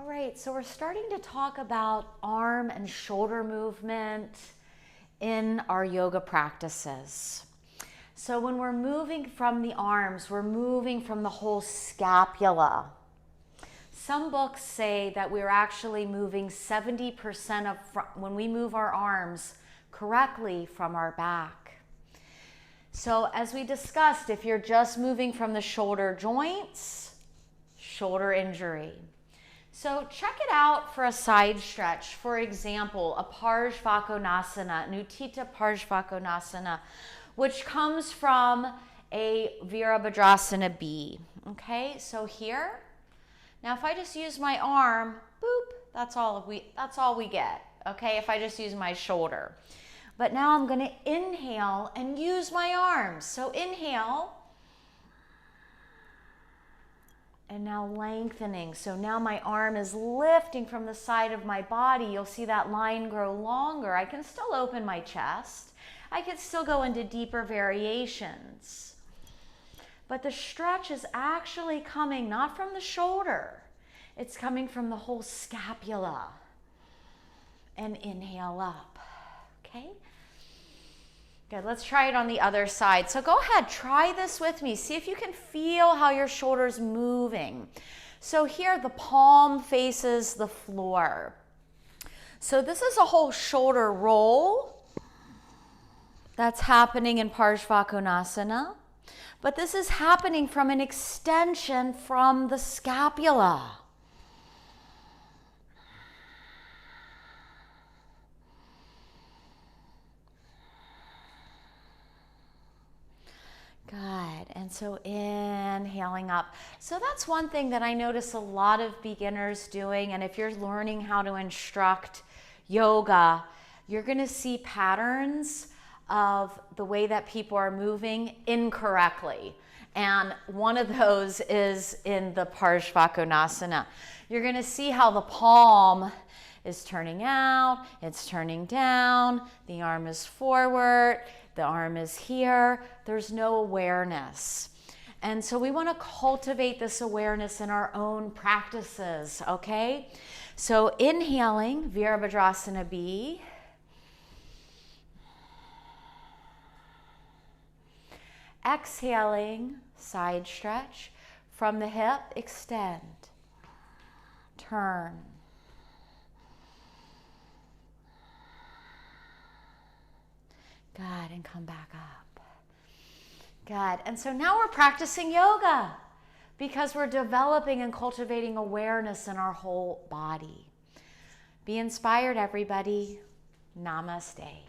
right, so we're starting to talk about arm and shoulder movement in our yoga practices. So when we're moving from the arms, we're moving from the whole scapula. Some books say that we're actually moving 70% of, when we move our arms correctly, from our back. So as we discussed, if you're just moving from the shoulder joints, shoulder injury. So check it out for a side stretch. For example, a Parsvakonasana, Nuttita Parsvakonasana, which comes from a Virabhadrasana B. Okay, so here, now if I just use my arm, boop, that's all we get. Okay, if I just use my shoulder. But now I'm going to inhale and use my arms. So inhale. And now lengthening. So now my arm is lifting from the side of my body. You'll see that line grow longer. I can still open my chest. I can still go into deeper variations. But the stretch is actually coming not from the shoulder. It's coming from the whole scapula. And inhale up. Okay? Good, let's try it on the other side. So go ahead, try this with me. See if you can feel how your shoulder's moving. So here the palm faces the floor. So this is a whole shoulder roll that's happening in Parsvakonasana. But this is happening from an extension from the scapula. Good, and so inhaling up. So that's one thing that I notice a lot of beginners doing, and if you're learning how to instruct yoga, you're gonna see patterns of the way that people are moving incorrectly. And one of those is in the Parsvakonasana. You're gonna see how the palm is turning out, it's turning down, the arm is forward, the arm is here, there's no awareness. And so we want to cultivate this awareness in our own practices, okay? So inhaling, Virabhadrasana B. Exhaling, side stretch. From the hip, extend. Turn. Good, and come back up. Good, and so now we're practicing yoga because we're developing and cultivating awareness in our whole body. Be inspired, everybody. Namaste.